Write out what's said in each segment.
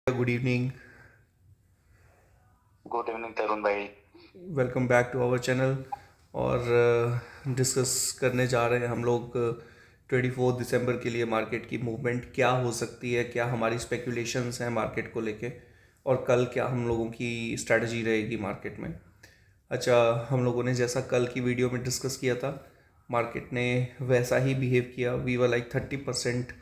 Good evening. Good evening Tarun भाई। Welcome back to our channel. और discuss करने जा रहे हैं हम लोग 24 दिसंबर के लिए मार्केट की मूवमेंट क्या हो सकती है, क्या हमारी स्पेकुलेशंस हैं मार्केट को लेके, और कल क्या हम लोगों की स्ट्रैटेजी रहेगी मार्केट में। अच्छा, हम लोगों ने जैसा कल की वीडियो में डिस्कस किया था, मार्केट ने वैसा ही बिहेव किया। वी वर लाइक 30%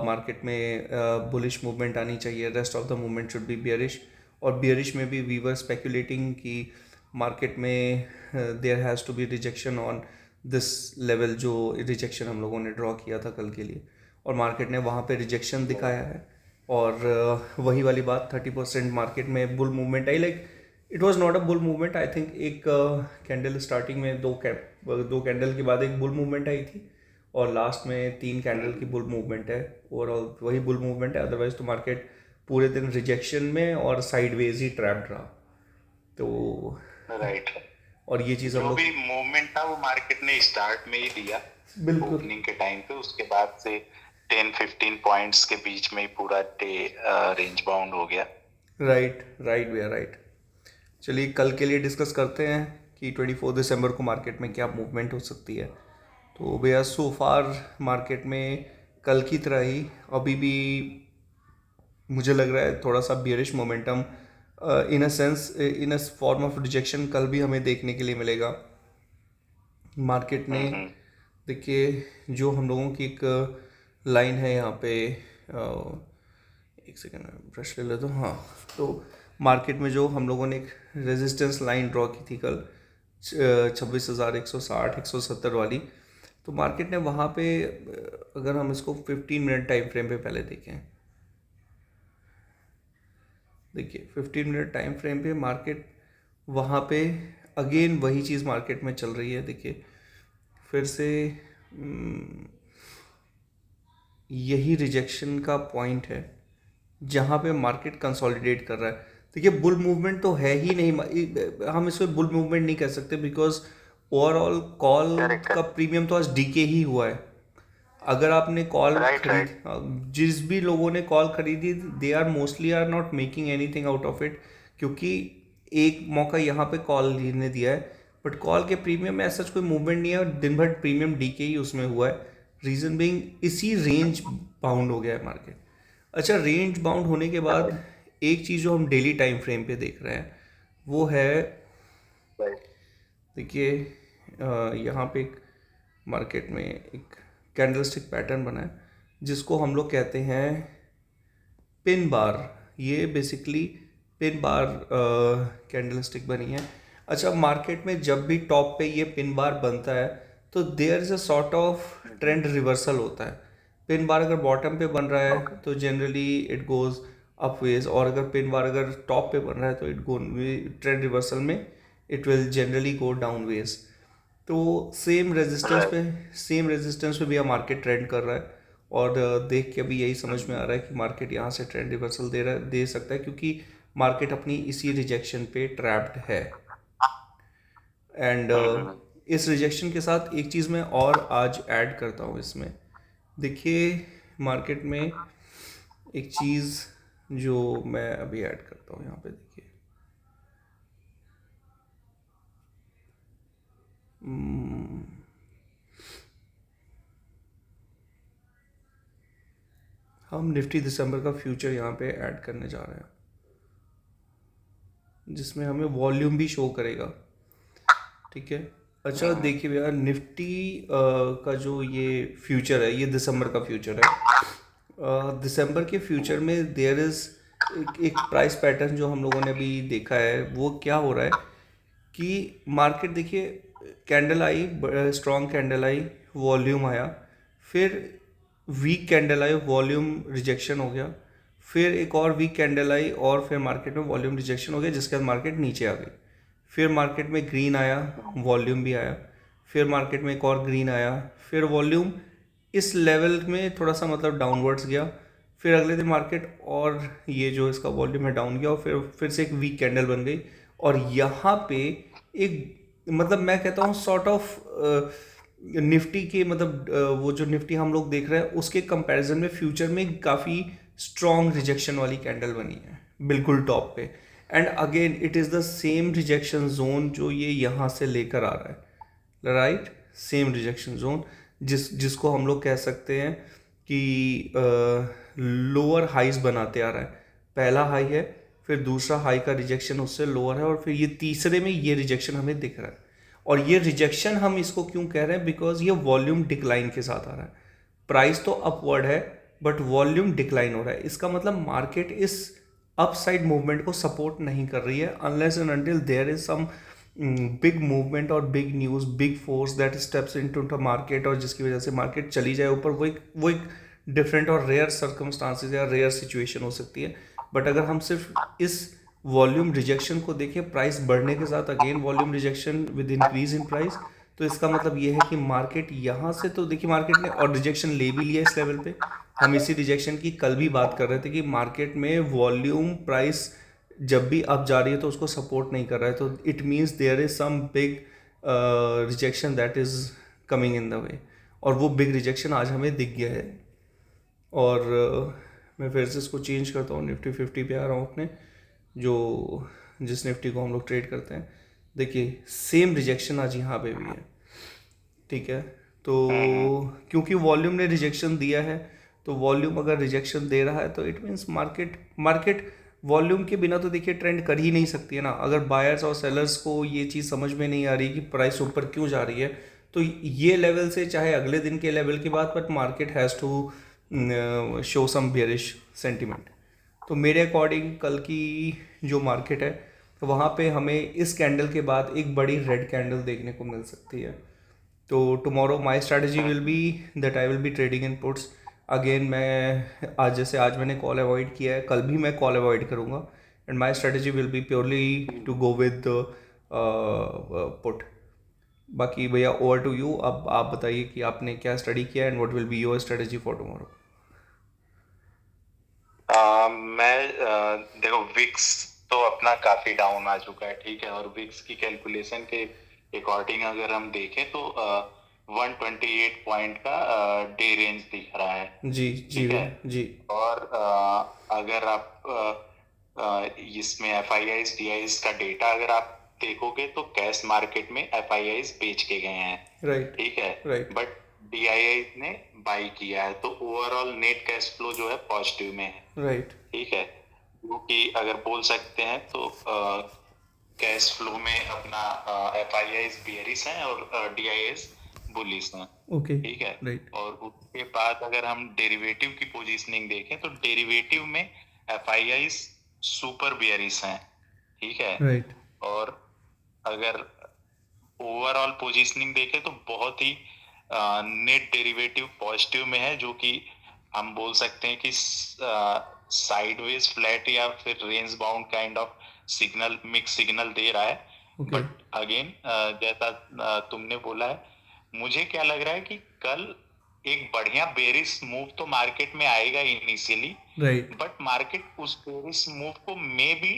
मार्केट में बुलिश मूवमेंट आनी चाहिए, rest of the movement should be bearish. और बियरिश में भी वी वर स्पेकुलेटिंग कि मार्केट में there has to be rejection on this level, जो रिजेक्शन हम लोगों ने ड्रॉ किया था कल के लिए, और मार्केट ने वहाँ पे रिजेक्शन दिखाया है। और वही वाली बात, 30% मार्केट में bull movement I. Like it was not a bull movement, I think एक कैंडल स्टार्टिंग में दो कैंडल के बाद एक बुल मूवमेंट आई थी, और लास्ट में 3 कैंडल की बुल मूवमेंट है। ओवरऑल वही बुल मूवमेंट है, अदरवाइज तो मार्केट पूरे दिन रिजेक्शन में और साइडवेज ही ट्रैप्ड रहा। तो राइट। और ये चीज़ हम जो लोग भी मूवमेंट था वो मार्केट ने स्टार्ट में ही दिया। बिल्कुल ओपनिंग के टाइम पे उसके बाद से 10-15 पॉइंट्स के बीच में ही पूरा डे रेंज बाउंड हो गया। राइट राइट भैया राइट। चलिए कल के लिए डिस्कस करते हैं कि 24 दिसंबर को मार्केट में क्या मूवमेंट हो सकती है। तो भैया सो फार मार्केट में कल की तरह ही अभी भी मुझे लग रहा है थोड़ा सा bearish momentum, in a sense, in a form of rejection कल भी हमें देखने के लिए मिलेगा। मार्केट ने देखिए, जो हम लोगों की एक लाइन है यहाँ पे, एक सेकेंड ब्रश ले ले तो हाँ। तो मार्केट में जो हम लोगों ने एक रेजिस्टेंस लाइन ड्रॉ की थी कल, 26,160-170 वाली, तो मार्केट ने वहाँ पे अगर हम इसको 15 मिनट टाइम फ्रेम पे पहले देखें, देखिए 15 मिनट टाइम फ्रेम पे मार्केट वहाँ पे अगेन वही चीज़ मार्केट में चल रही है। देखिए फिर से यही रिजेक्शन का पॉइंट है जहाँ पे मार्केट कंसोलिडेट कर रहा है। देखिए बुल मूवमेंट तो है ही नहीं, हम इसमें बुल मूवमेंट नहीं कह सकते, बिकॉज ओवरऑल कॉल करेक्ट का करेक्ट। प्रीमियम तो आज डीके ही हुआ है। अगर आपने कॉल राइट खरीद राइट। जिस भी लोगों ने कॉल खरीदी, they are mostly are not making anything out of it, क्योंकि एक मौका यहाँ पे कॉल ने दिया है, बट कॉल के प्रीमियम में ऐसा कोई मूवमेंट नहीं है, और दिन भर प्रीमियम डीके ही उसमें हुआ है। रीज़न बीइंग इसी रेंज बाउंड हो गया है मार्केट। अच्छा, रेंज बाउंड होने के बाद एक चीज़ जो हम डेली टाइम फ्रेम पे देख रहे हैं वो है, राइट देखिए यहाँ पे एक मार्केट में एक कैंडलस्टिक पैटर्न बना है जिसको हम लोग कहते हैं पिन बार। ये बेसिकली पिन बार कैंडलस्टिक बनी है। अच्छा, मार्केट में जब भी टॉप पे ये पिन बार बनता है तो there is a sort of trend reversal होता है। पिन बार अगर बॉटम पे बन रहा है ओके। तो जनरली इट गोज़ अपवेज, और अगर पिन बार अगर टॉप पे बन रहा है तो इट गो ट्रेंड रिवर्सल में it will generally go down ways. तो राइट। सेम रेजिस्टेंस पे भी यह मार्केट ट्रेंड कर रहा है। और देख के अभी यही समझ में आ रहा है कि मार्केट यहाँ से ट्रेंड रिवर्सल दे सकता है, क्योंकि मार्केट अपनी इसी रिजेक्शन पे ट्रैप्ड है। एंड इस रिजेक्शन के साथ एक चीज़ मैं और आज ऐड करता हूँ इसमें। देखिए मार्केट में एक चीज़ जो मैं अभी ऐड करता हूँ यहाँ पे, देखिए हम निफ्टी दिसंबर का फ्यूचर यहाँ पे ऐड करने जा रहे हैं, जिसमें हमें वॉल्यूम भी शो करेगा। ठीक है। अच्छा देखिए भैया, निफ्टी का जो ये फ्यूचर है, ये दिसंबर का फ्यूचर है। दिसंबर के फ्यूचर में देयर इज़ एक प्राइस पैटर्न जो हम लोगों ने अभी देखा है। वो क्या हो रहा है कि मार्केट देखिए, कैंडल आई, स्ट्रॉन्ग कैंडल आई, वॉल्यूम आया, फिर वीक कैंडल आई, वॉल्यूम रिजेक्शन हो गया, फिर एक और वीक कैंडल आई और फिर मार्केट में वॉल्यूम रिजेक्शन हो गया, जिसके बाद मार्केट नीचे आ गई। फिर मार्केट में ग्रीन आया, वॉल्यूम भी आया, फिर मार्केट में एक और ग्रीन आया, फिर वॉल्यूम इस लेवल में थोड़ा सा मतलब डाउनवर्ड्स गया, फिर अगले दिन मार्केट और ये जो इसका वॉल्यूम है डाउन गया, और फिर से एक वीक कैंडल बन गई। और यहाँ पे एक मतलब मैं कहता हूँ सॉर्ट ऑफ निफ्टी के मतलब वो जो निफ्टी हम लोग देख रहे हैं उसके कंपैरिजन में फ्यूचर में काफ़ी स्ट्रॉन्ग रिजेक्शन वाली कैंडल बनी है बिल्कुल टॉप पे। And again it is the same rejection zone जो ये यहाँ से लेकर आ रहा है, राइट, सेम रिजेक्शन जोन जिसको हम लोग कह सकते हैं कि लोअर हाइज बनाते आ रहा है। पहला हाई है, फिर दूसरा हाई का रिजेक्शन उससे लोअर है, और फिर ये तीसरे में ये रिजेक्शन हमें दिख रहा है। और ये रिजेक्शन हम इसको क्यों कह रहे हैं, बिकॉज ये वॉल्यूम डिक्लाइन के साथ आ रहा है। प्राइस तो अपवर्ड है बट वॉल्यूम डिक्लाइन हो रहा है। इसका मतलब मार्केट इस अपसाइड मूवमेंट को सपोर्ट नहीं कर रही है unless and until there is some big movement और big news, big force that steps into the market, और जिसकी वजह से मार्केट चली जाए ऊपर। वो एक डिफरेंट और रेयर सर्कमस्टांसिस या रेयर सिचुएशन हो सकती है। बट अगर हम सिर्फ इस वॉल्यूम रिजेक्शन को देखें, प्राइस बढ़ने के साथ again volume rejection with increase in price, तो इसका मतलब ये है कि मार्केट यहाँ से, तो देखिए मार्केट ने और रिजेक्शन ले भी लिया इस लेवल पे। हम इसी रिजेक्शन की कल भी बात कर रहे थे कि मार्केट में वॉल्यूम प्राइस जब भी अप जा रही है तो उसको सपोर्ट नहीं कर रहा है, तो it means there is some big rejection that is coming in the way, और वो बिग रिजेक्शन आज हमें दिख गया है। और मैं फिर से इसको चेंज करता हूँ, निफ्टी 50 पे आ रहा हूँ अपने, जो जिस निफ्टी को हम लोग ट्रेड करते हैं। देखिए सेम रिजेक्शन आज यहाँ पे भी है, ठीक है। तो क्योंकि वॉल्यूम ने रिजेक्शन दिया है, तो वॉल्यूम अगर रिजेक्शन दे रहा है तो इट मीन्स मार्केट वॉल्यूम के बिना तो देखिए ट्रेंड कर ही नहीं सकती है ना। अगर बायर्स और सेलर्स को ये चीज़ समझ में नहीं आ रही कि प्राइस ऊपर क्यों जा रही है, तो ये लेवल से चाहे अगले दिन के लेवल की बात, but market has to show some bearish sentiment. तो मेरे अकॉर्डिंग कल की जो मार्केट है, तो वहाँ पे हमें इस कैंडल के बाद एक बड़ी रेड कैंडल देखने को मिल सकती है। तो tomorrow my strategy will B that I will be trading in puts again. मैं आज, जैसे आज मैंने कॉल अवॉइड किया है, कल भी मैं कॉल अवॉइड करूँगा, and my strategy will be purely to go with put. बाकी भैया ओवर टू यू, अब आप बताइए कि आपने क्या स्टडी किया and what will be your strategy for tomorrow. देखो विक्स तो अपना काफी डाउन आ चुका है, ठीक है, और विक्स की कैलकुलेशन के अकॉर्डिंग अगर हम देखें तो 128 पॉइंट का डे रेंज दिख रहा है। जी जी ठीक है जी। और अगर आप इसमें FIIs DIs का डेटा अगर आप देखोगे तो कैश मार्केट में FIIs बेच के गए हैं, राइट ठीक है, राइट बट DII ने बाई किया है, तो ओवरऑल नेट कैश फ्लो जो है पॉजिटिव में है, राइट ठीक है, जो कि अगर बोल सकते हैं तो कैश फ्लो में अपना FIIs बेयरिश हैं और DIs बुलिश हैं, ओके ठीक है। राइट और उसके बाद अगर हम डेरिवेटिव की पोजीशनिंग देखें तो डेरिवेटिव में FIIs सुपर बेयरिश हैं, ठीक है, राइट और अगर ओवरऑल पोजीशनिंग देखें तो बहुत ही नेट डेरिवेटिव पॉजिटिव में है, जो कि हम बोल सकते हैं कि साइडवेज फ्लैट या फिर range bound kind of signal, mix signal दे रहा है। ओके बट अगेन जैसा तुमने बोला है, मुझे क्या लग रहा है कि कल एक बढ़िया बेरिश मूव तो मार्केट में आएगा इनिशियली, राइट बट मार्केट उस बेरिश मूव को मे बी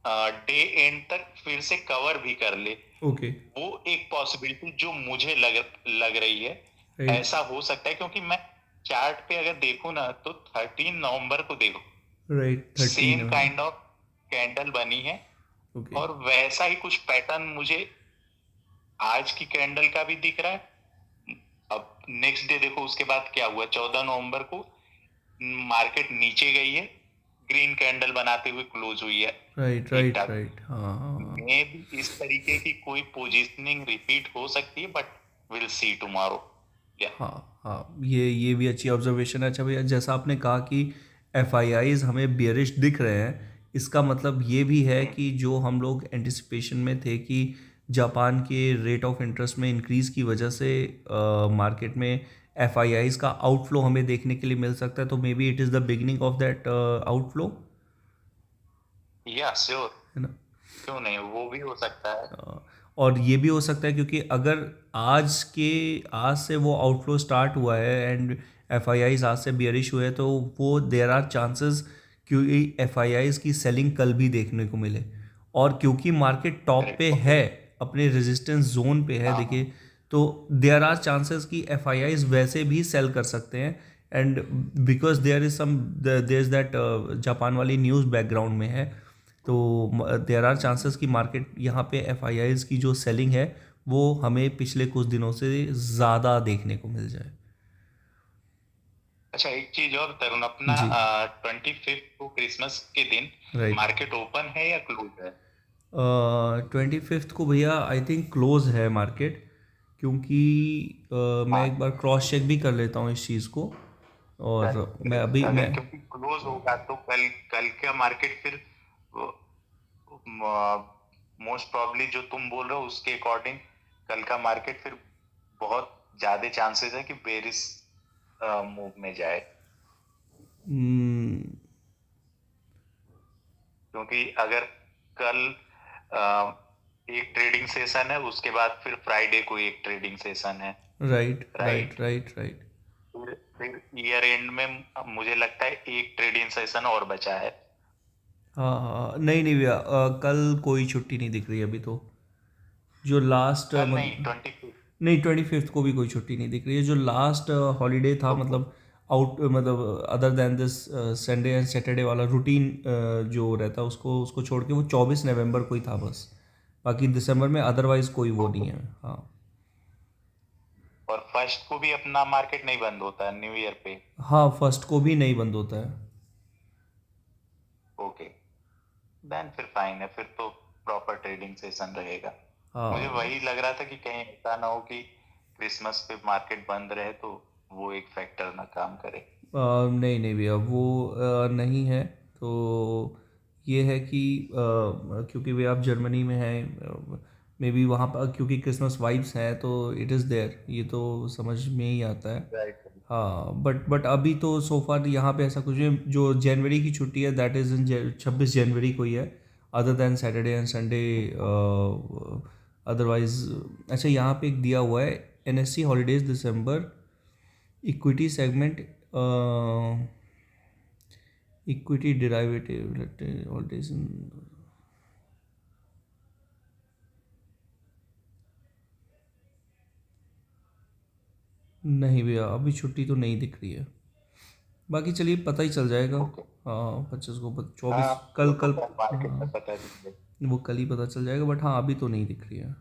डे एंड तक फिर से कवर भी कर ले। ओके वो एक पॉसिबिलिटी जो मुझे लग रही है, राइट ऐसा हो सकता है, क्योंकि मैं चार्ट पे अगर देखूं ना तो 13 नवंबर को देखो राइट 13 सेम है। काइंड ऑफ कैंडल बनी है, ओके और वैसा ही कुछ पैटर्न मुझे आज की कैंडल का भी दिख रहा है। अब नेक्स्ट डे देखो उसके बाद क्या हुआ, 14 नवंबर को मार्केट नीचे गई है, ग्रीन कैंडल बनाते हुए क्लोज हुई है, राइट ठीक राइट ठाक। राइट हाँ हाँ मे भी इस तरीके की कोई पोजीशनिंग रिपीट हो सकती है, बट विल सी टुमारो। हाँ हाँ, ये भी अच्छी ऑब्जर्वेशन है। अच्छा भैया, जैसा आपने कहा कि FIIs हमें बियरिश दिख रहे हैं, इसका मतलब ये भी है कि जो हम लोग एंटिसिपेशन में थे कि जापान के रेट ऑफ इंटरेस्ट में इंक्रीज़ की वजह से मार्केट में FIIs का आउटफ्लो हमें देखने के लिए मिल सकता है, तो may be it is the beginning of that outflow, या श्योर, है ना। क्यों नहीं, वो भी हो सकता है। और ये भी हो सकता है क्योंकि अगर आज से वो आउटफ्लो स्टार्ट हुआ है एंड FIIs आज से बियरिश हुए हैं, तो वो देयर आर चांसेस क्योंकि FIIs की सेलिंग कल भी देखने को मिले। और क्योंकि मार्केट टॉप पे है, अपने रेजिस्टेंस जोन पे है, देखिए, तो देयर आर चांसेस कि FIIs वैसे भी सेल कर सकते हैं and because there is some there is that Japan वाली न्यूज़ बैकग्राउंड में है, तो देयर आर चांसेस कि मार्केट यहाँ पे एफआईआईज की जो सेलिंग है वो हमें पिछले कुछ दिनों से ज़्यादा देखने को मिल जाए। अच्छा, एक चीज और तरुण, अपना जी 25 को क्रिसमस के दिन राइट। मार्केट ओपन है या क्लोज है? 25 को भैया आई थिंक क्लोज है मार्केट, क्योंकि मैं हाँ, एक बार क्रॉस चेक भी कर लेता हूँ इस चीज़ को। और मैं अभी अगर मैं क्योंकि क्लोज होगा तो कल कल का मार्केट फिर मोस्ट प्रॉब्ली जो तुम बोल रहे हो उसके अकॉर्डिंग कल का मार्केट फिर बहुत ज्यादा चांसेस है कि बेरिस मूव में जाए, हम्म, क्योंकि अगर कल एक ट्रेडिंग सेशन है, उसके बाद फिर फ्राइडे को एक ट्रेडिंग सेशन है, right right right? Right right. फिर ईयर एंड में मुझे लगता है एक ट्रेडिंग सेशन और बचा है। हाँ हाँ, नहीं नहीं भैया, कल कोई छुट्टी नहीं दिख रही अभी तो। जो लास्ट कल नहीं, मतलब 25। नहीं, 25 को भी कोई छुट्टी नहीं दिख रही है। जो लास्ट हॉलीडे था, ओके। मतलब आउट मतलब other than this Sunday and Saturday वाला रूटीन जो रहता है, उसको छोड़ के वो 24 नवंबर को ही था बस। बाकी दिसंबर में अदरवाइज कोई वो नहीं ओके। है। हाँ और फर्स्ट को भी अपना मार्केट नहीं बंद होता है न्यू ईयर पे? हाँ, फर्स्ट को भी नहीं बंद होता है। ओके, देन फिर फाइन है, फिर तो प्रॉपर ट्रेडिंग सेशन रहेगा। मुझे हाँ वही लग रहा था कि कहीं ऐसा ना हो कि क्रिसमस पे मार्केट बंद रहे तो वो एक फैक्टर ना काम करे। नहीं नहीं भैया, वो नहीं है। तो ये है कि क्योंकि भैया आप जर्मनी में हैं, मे बी वहाँ पर क्योंकि क्रिसमस वाइब्स हैं तो इट इज़ देयर, ये तो समझ में ही आता है। राइट। हाँ बट अभी तो सो फार यहाँ पे ऐसा कुछ नहीं। जो जनवरी की छुट्टी है दैट इज़ इन 26 जनवरी को ही है, other than Saturday and Sunday otherwise. अच्छा, यहाँ पे एक दिया हुआ है एनएससी हॉलीडेज दिसंबर, equity segment, equity derivative holidays. नहीं भैया, अभी छुट्टी तो नहीं दिख रही है। बाकी चलिए पता ही चल जाएगा। ओके। हाँ 25 को, हाँ, 24 वो कल तो कल। कल मार्केट में हाँ पता चलेगा। वो कल ही पता चल जाएगा, बट हाँ अभी तो नहीं दिख रही है।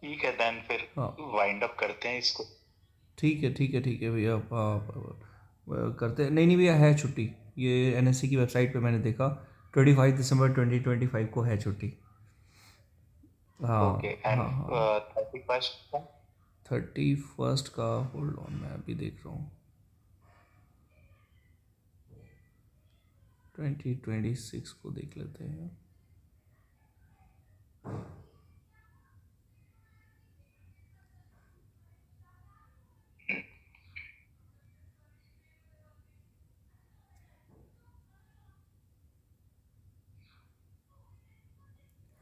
ठीक है, देन फिर हाँ वाइंड अप करते हैं इसको। ठीक है ठीक है ठीक है भैया। करते हैं। नहीं नहीं भैया, है छुट्टी। ये एनएससी की वेबसाइट पे मैंने देखा, 25 दिसंबर 2025 को है छुट्टी। ओके, हाँ एंड हाँ हाँ। 31st का? 31 का, होल्ड ऑन, मैं अभी देख रहा हूँ। 2026 को देख लेते हैं।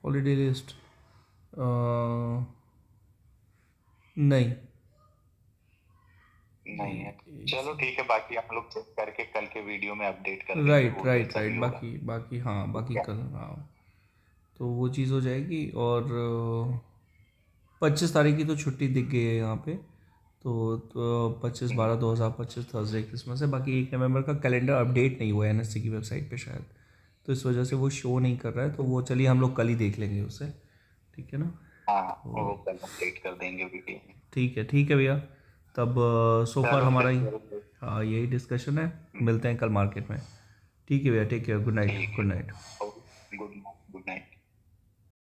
हॉलीडे लिस्ट नहीं। नहीं है? एक चलो ठीक है, बाकी हम लोग चेक करके कल के वीडियो में अपडेट कर देंगे, राइट वो राइट जैसा राइट, भी होगा। बाकी बाकी हाँ, बाकी ठीक है। कल हाँ, तो वो चीज़ हो जाएगी। और 25 तारीख की तो छुट्टी दिख गई है यहाँ पे। तो 25/12/2025 थर्सडे क्रिसमस है। बाकी 1 नवंबर का कैलेंडर अपडेट नहीं हुआ है एनएससी की वेबसाइट पे शायद, तो इस वजह से वो शो नहीं कर रहा है। तो वो चलिए हम लोग कल ही देख लेंगे उसे, ठीक है ना। हाँ, तो वो कल अपडेट कर देंगे वीडियो में। ठीक है भैया। तब सो फार चलो हमारा फिर ही जरूर। हाँ यही डिस्कशन है। मिलते हैं कल मार्केट में। ठीक है भैया, टेक केयर, गुड नाइट ठीक गुड है। Night. Good night. Good night.